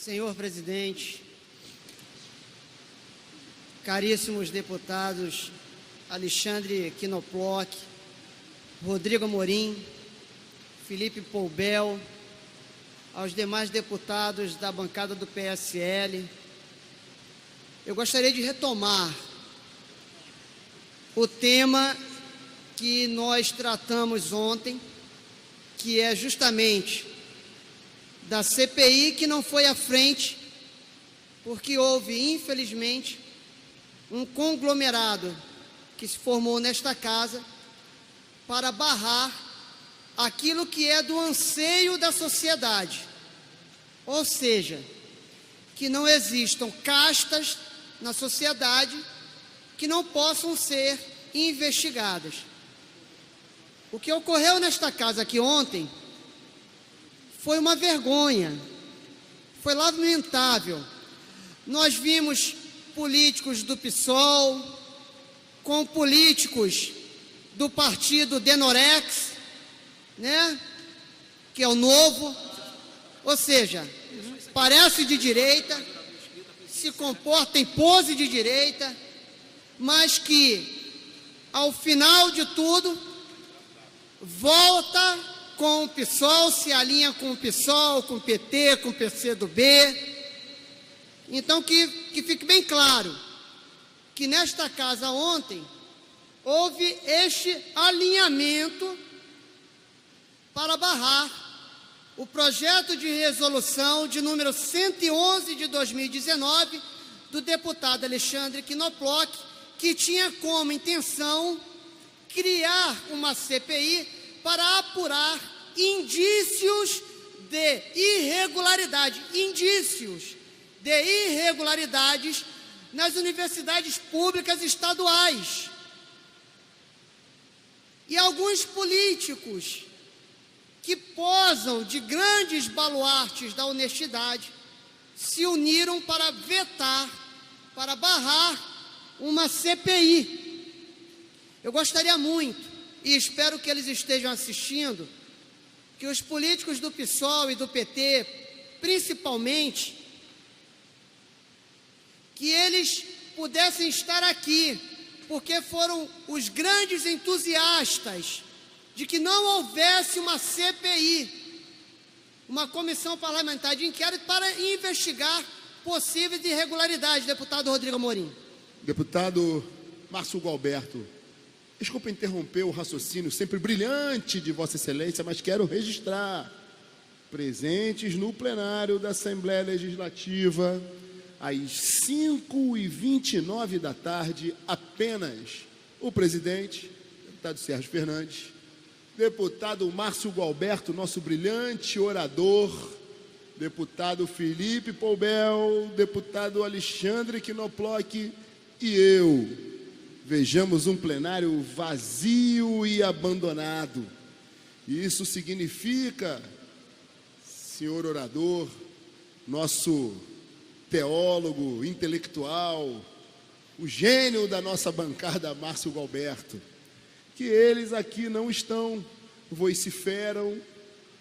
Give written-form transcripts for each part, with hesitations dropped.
Senhor presidente, caríssimos deputados Alexandre Knoploch, Rodrigo Amorim, Felipe Poubel, aos demais deputados da bancada do PSL, eu gostaria de retomar o tema que nós tratamos ontem, que é justamente da CPI que não foi à frente, porque houve, infelizmente, um conglomerado que se formou nesta casa para barrar aquilo que é do anseio da sociedade, ou seja, que não existam castas na sociedade que não possam ser investigadas. O que ocorreu nesta casa aqui ontem foi uma vergonha, foi lamentável. Nós vimos políticos do PSOL com políticos do partido Denorex, né, que é o Novo, ou seja, parece de direita, se comporta em pose de direita, mas que, ao final de tudo, volta com o PSOL, se alinha com o PSOL, com o PT, com o PCdoB. Então, que fique bem claro que nesta casa ontem houve este alinhamento para barrar o projeto de resolução de número 111 de 2019 do deputado Alexandre Knoploch, que tinha como intenção criar uma CPI para apurar indícios de irregularidades nas universidades públicas estaduais. E alguns políticos que posam de grandes baluartes da honestidade se uniram para vetar, para barrar uma CPI. Eu gostaria muito, e espero que eles estejam assistindo, que os políticos do PSOL e do PT, principalmente, que eles pudessem estar aqui, porque foram os grandes entusiastas de que não houvesse uma CPI, uma comissão parlamentar de inquérito para investigar possíveis irregularidades. Deputado Rodrigo Amorim. Deputado Márcio Gualberto, desculpa interromper o raciocínio sempre brilhante de Vossa Excelência, mas quero registrar, presentes no plenário da Assembleia Legislativa, às 5h29 da tarde, apenas o presidente, deputado Sérgio Fernandes, deputado Márcio Gualberto, nosso brilhante orador, deputado Felipe Poubel, deputado Alexandre Knoploch e eu. Vejamos um plenário vazio e abandonado. Isso significa, senhor orador, nosso teólogo, intelectual, o gênio da nossa bancada, Márcio Gualberto, que eles aqui não estão, vociferam,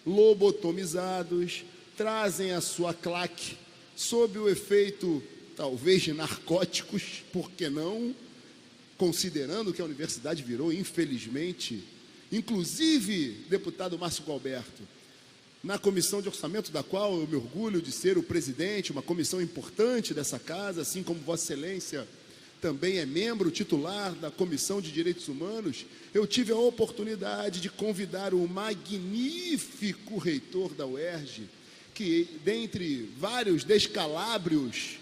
lobotomizados, trazem a sua claque sob o efeito, talvez, de narcóticos, por que não? Considerando que a universidade virou, infelizmente, inclusive, deputado Márcio Gualberto, na comissão de orçamento, da qual eu me orgulho de ser o presidente, uma comissão importante dessa casa, assim como Vossa Excelência também é membro titular da Comissão de Direitos Humanos, eu tive a oportunidade de convidar o magnífico reitor da UERJ, que, dentre vários descalabros,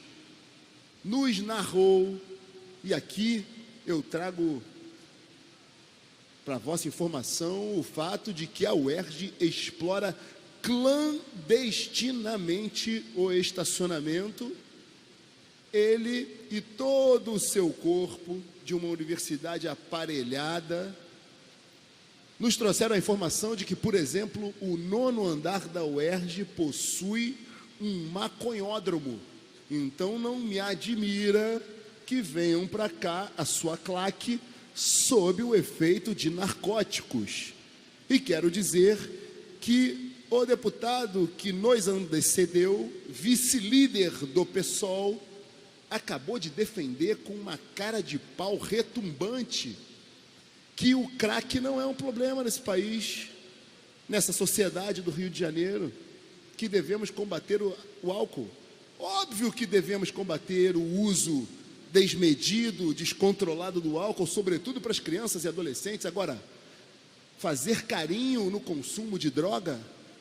nos narrou, e aqui eu trago para vossa informação o fato de que a UERJ explora clandestinamente o estacionamento, ele e todo o seu corpo de uma universidade aparelhada, nos trouxeram a informação de que, por exemplo, o 9º andar da UERJ possui um maconhódromo. Então não me admira que venham para cá a sua claque sob o efeito de narcóticos. E quero dizer que o deputado que nos antecedeu, vice-líder do PSOL, acabou de defender com uma cara de pau retumbante que o crack não é um problema nesse país, nessa sociedade do Rio de Janeiro, que devemos combater o álcool. Óbvio que devemos combater o uso desmedido, descontrolado do álcool, sobretudo para as crianças e adolescentes. Agora, fazer carinho no consumo de droga,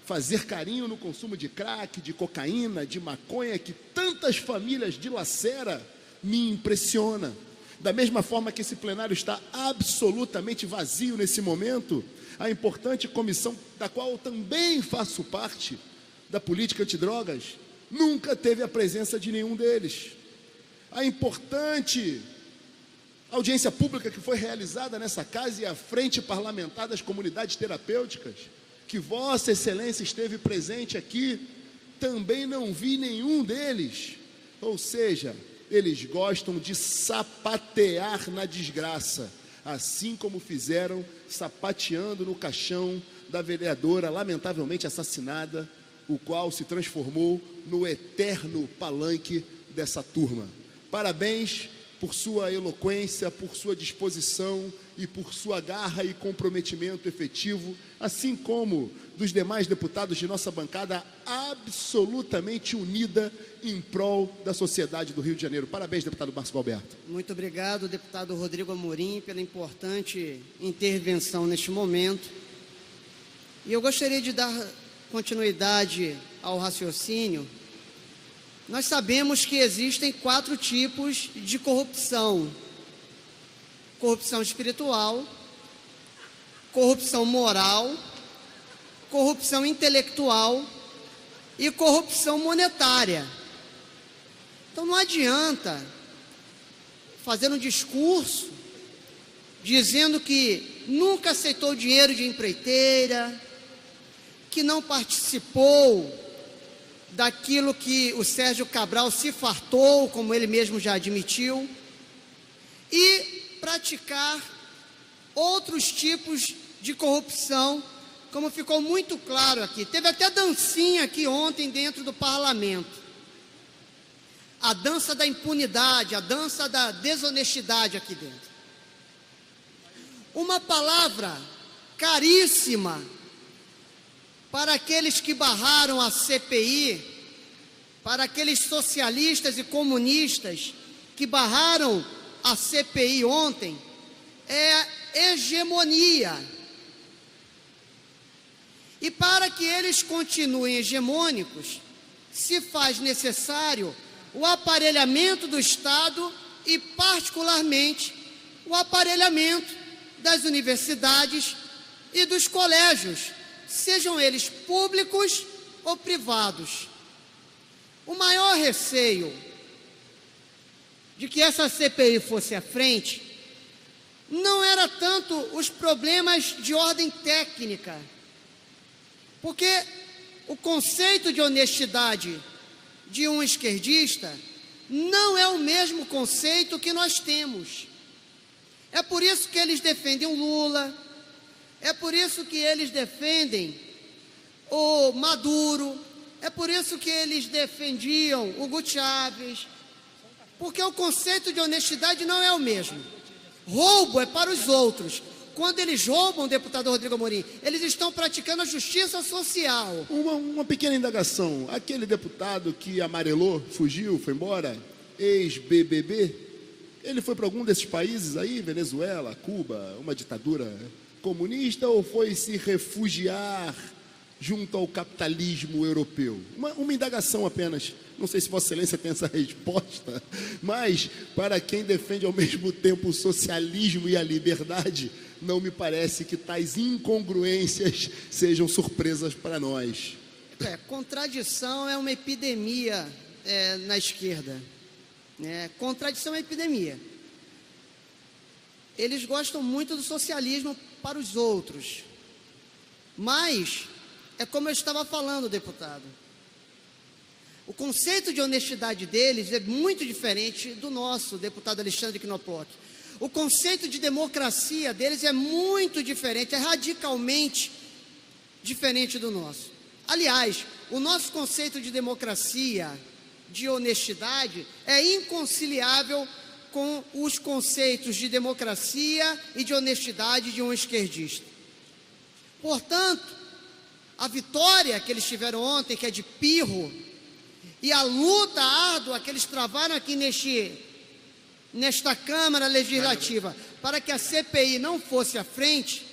fazer carinho no consumo de crack, de cocaína, de maconha, que tantas famílias dilacera, me impressiona. Da mesma forma que esse plenário está absolutamente vazio nesse momento, a importante comissão da qual eu também faço parte, da política antidrogas, nunca teve a presença de nenhum deles. A importante audiência pública que foi realizada nessa casa e a frente parlamentar das comunidades terapêuticas, que Vossa Excelência esteve presente aqui, também não vi nenhum deles. Ou seja, eles gostam de sapatear na desgraça, assim como fizeram sapateando no caixão da vereadora lamentavelmente assassinada, o qual se transformou no eterno palanque dessa turma. Parabéns por sua eloquência, por sua disposição e por sua garra e comprometimento efetivo, assim como dos demais deputados de nossa bancada absolutamente unida em prol da sociedade do Rio de Janeiro. Parabéns, deputado Márcio Valberto. Muito obrigado, deputado Rodrigo Amorim, pela importante intervenção neste momento. E eu gostaria de dar continuidade ao raciocínio. Nós sabemos que existem 4 tipos de corrupção: corrupção espiritual, corrupção moral, corrupção intelectual e corrupção monetária. Então não adianta fazer um discurso dizendo que nunca aceitou dinheiro de empreiteira, que não participou daquilo que o Sérgio Cabral se fartou, como ele mesmo já admitiu, e praticar outros tipos de corrupção, como ficou muito claro aqui. Teve até dancinha aqui ontem dentro do parlamento. A dança da impunidade, a dança da desonestidade aqui dentro. Uma palavra caríssima para aqueles que barraram a CPI, para aqueles socialistas e comunistas que barraram a CPI ontem, é hegemonia. E para que eles continuem hegemônicos, se faz necessário o aparelhamento do Estado e, particularmente, o aparelhamento das universidades e dos colégios, sejam eles públicos ou privados. O maior receio de que essa CPI fosse à frente não era tanto os problemas de ordem técnica, porque o conceito de honestidade de um esquerdista não é o mesmo conceito que nós temos. É por isso que eles defendem o Lula, é por isso que eles defendem o Maduro, é por isso que eles defendiam o Hugo Chávez, porque o conceito de honestidade não é o mesmo. Roubo é para os outros. Quando eles roubam, deputado Rodrigo Amorim, eles estão praticando a justiça social. Uma pequena indagação. Aquele deputado que amarelou, fugiu, foi embora, ex-BBB, ele foi para algum desses países aí, Venezuela, Cuba, uma ditadura comunista, ou foi se refugiar junto ao capitalismo europeu? Uma indagação apenas. Não sei se Vossa Excelência tem essa resposta, mas para quem defende ao mesmo tempo o socialismo e a liberdade, não me parece que tais incongruências sejam surpresas para nós. Contradição é uma epidemia na esquerda. Contradição é epidemia. Eles gostam muito do socialismo para os outros, mas é como eu estava falando, deputado. O conceito de honestidade deles é muito diferente do nosso, deputado Alexandre Knoploch. O conceito de democracia deles é muito diferente, é radicalmente diferente do nosso. Aliás, o nosso conceito de democracia, de honestidade, é inconciliável com os conceitos de democracia e de honestidade de um esquerdista. Portanto, a vitória que eles tiveram ontem, que é de pirro, e a luta árdua que eles travaram aqui nesta Câmara Legislativa, para que a CPI não fosse à frente,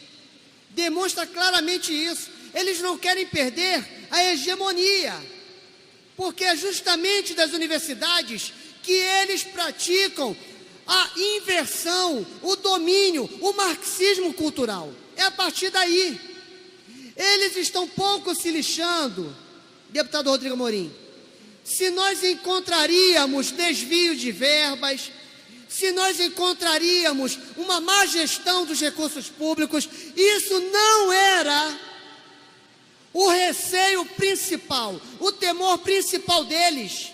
demonstra claramente isso. Eles não querem perder a hegemonia, porque é justamente das universidades que eles praticam a inversão, o domínio, o marxismo cultural. É a partir daí. Eles estão pouco se lixando, deputado Rodrigo Amorim, se nós encontraríamos desvio de verbas, se nós encontraríamos uma má gestão dos recursos públicos. Isso não era o receio principal, o temor principal deles.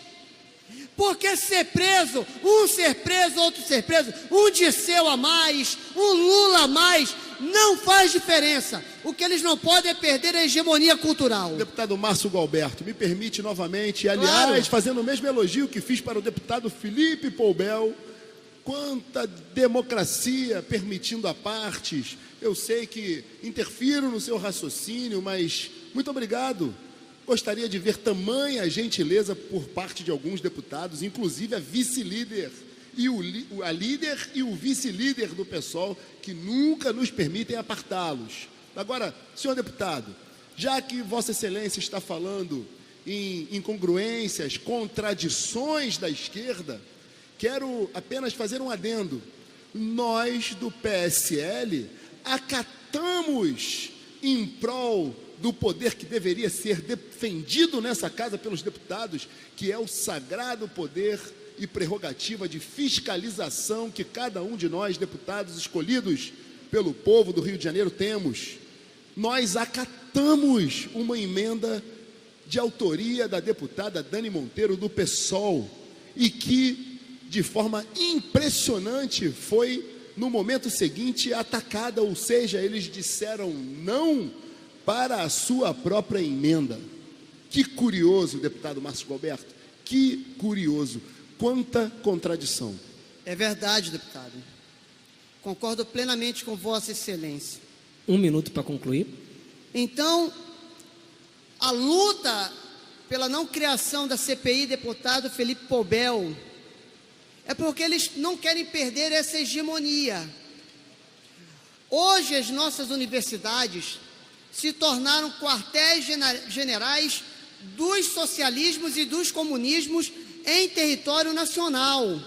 Porque ser preso, um ser preso, outro ser preso, um Dirceu a mais, um Lula a mais, não faz diferença. O que eles não podem é perder a hegemonia cultural. Deputado Márcio Galberto, me permite novamente, aliás, claro, fazendo o mesmo elogio que fiz para o deputado Felipe Poubel, quanta democracia permitindo a partes. Eu sei que interfiro no seu raciocínio, mas muito obrigado. Gostaria de ver tamanha gentileza por parte de alguns deputados, inclusive a vice-líder, a líder e o vice-líder do PSOL, que nunca nos permitem apartá-los. Agora, senhor deputado, já que Vossa Excelência está falando em incongruências, contradições da esquerda, quero apenas fazer um adendo. Nós do PSL acatamos em prol do poder que deveria ser defendido nessa casa pelos deputados, que é o sagrado poder e prerrogativa de fiscalização que cada um de nós, deputados escolhidos pelo povo do Rio de Janeiro, temos. Nós acatamos uma emenda de autoria da deputada Dani Monteiro, do PSOL, e que, de forma impressionante, foi, no momento seguinte, atacada, ou seja, eles disseram não para a sua própria emenda. Que curioso, deputado Márcio Galberto, que curioso, quanta contradição. É verdade, deputado. Concordo plenamente com Vossa Excelência. 1 minuto para concluir. Então, a luta pela não criação da CPI, deputado Felipe Poubel, é porque eles não querem perder essa hegemonia. Hoje, as nossas universidades se tornaram quartéis generais dos socialismos e dos comunismos em território nacional.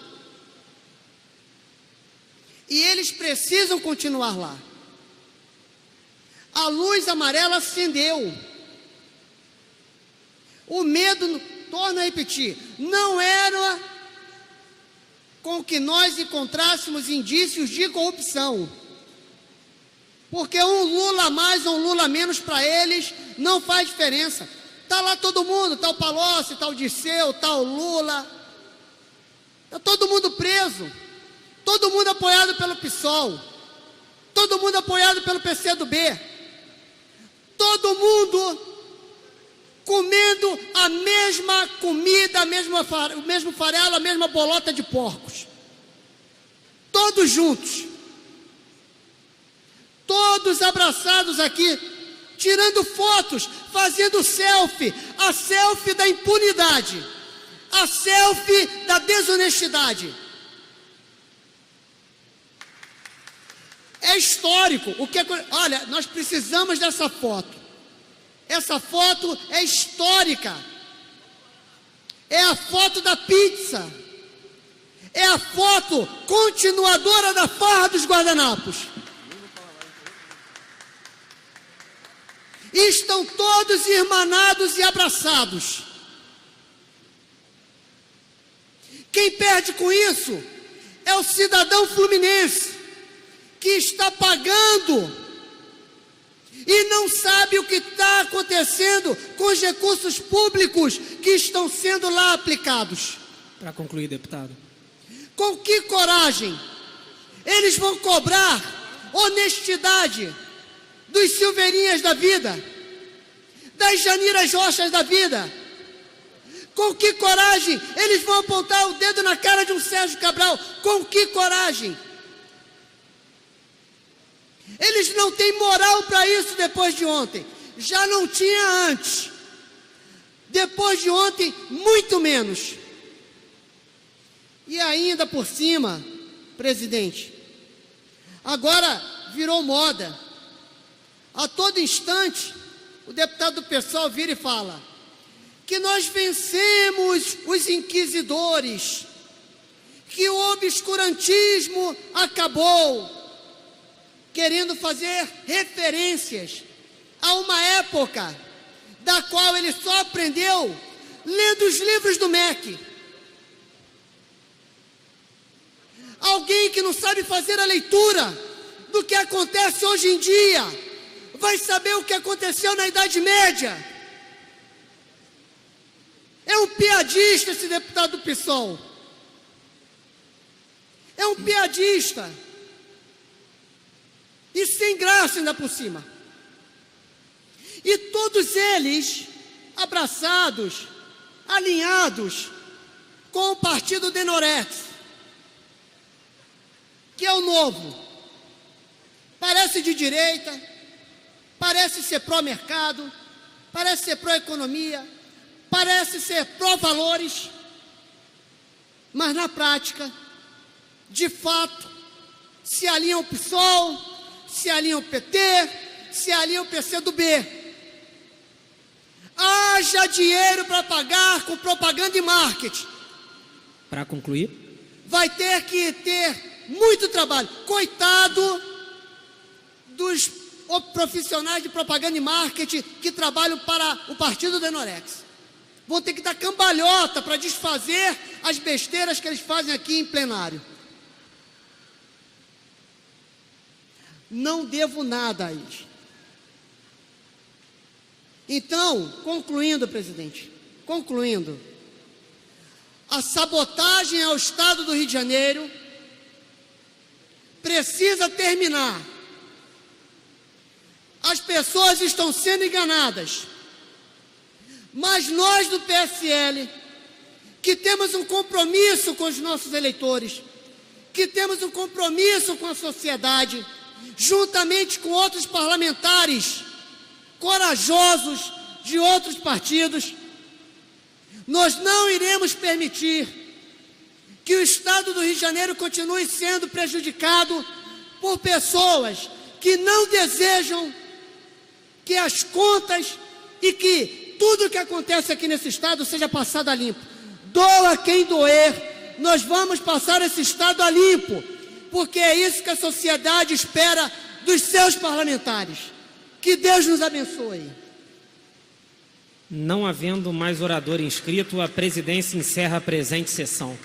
E eles precisam continuar lá. A luz amarela acendeu. O medo, torno a repetir, não era com que nós encontrássemos indícios de corrupção. Porque um Lula a mais ou um Lula a menos para eles não faz diferença. Está lá todo mundo, está o Palocci, está o Dirceu, está o Lula. Está todo mundo preso. Todo mundo apoiado pelo PSOL. Todo mundo apoiado pelo PCdoB. Todo mundo comendo a mesma comida, o mesmo farelo, a mesma bolota de porcos. Todos juntos. Todos abraçados aqui, tirando fotos, fazendo selfie, a selfie da impunidade, a selfie da desonestidade. É histórico. Olha, nós precisamos dessa foto. Essa foto é histórica. É a foto da pizza. É a foto continuadora da farra dos guardanapos. E estão todos irmanados e abraçados. Quem perde com isso é o cidadão fluminense, que está pagando e não sabe o que está acontecendo com os recursos públicos que estão sendo lá aplicados. Para concluir, deputado. Com que coragem eles vão cobrar honestidade dos Silveirinhas da vida, das Janiras Rochas da vida? Com que coragem eles vão apontar o dedo na cara de um Sérgio Cabral? Com que coragem? Eles não têm moral para isso depois de ontem. Já não tinha antes. Depois de ontem, muito menos. E ainda por cima, presidente, agora virou moda. A todo instante, o deputado do PSOL vira e fala que nós vencemos os inquisidores, que o obscurantismo acabou, querendo fazer referências a uma época da qual ele só aprendeu lendo os livros do MEC. Alguém que não sabe fazer a leitura do que acontece hoje em dia, vai saber o que aconteceu na Idade Média. É um piadista esse deputado do PSOL. É um piadista. E sem graça ainda por cima. E todos eles abraçados, alinhados com o partido Denorex, que é o novo. Parece de direita, parece ser pró-mercado, parece ser pró-economia, parece ser pró-valores, mas na prática, de fato, se alinham o PSOL, se alinham o PT, se alinham o PCdoB. Haja dinheiro para pagar com propaganda e marketing. Para concluir? Vai ter que ter muito trabalho. Coitado dos profissionais de propaganda e marketing que trabalham para o partido Denorex. Vão ter que dar cambalhota para desfazer as besteiras que eles fazem aqui em plenário. Não devo nada a eles. Então, concluindo, presidente, a sabotagem ao Estado do Rio de Janeiro precisa terminar. As pessoas estão sendo enganadas. Mas nós do PSL, que temos um compromisso com os nossos eleitores, que temos um compromisso com a sociedade, juntamente com outros parlamentares corajosos de outros partidos, nós não iremos permitir que o Estado do Rio de Janeiro continue sendo prejudicado por pessoas que não desejam que as contas e que tudo que acontece aqui nesse Estado seja passado a limpo. Doa quem doer, nós vamos passar esse Estado a limpo, porque é isso que a sociedade espera dos seus parlamentares. Que Deus nos abençoe. Não havendo mais orador inscrito, a presidência encerra a presente sessão.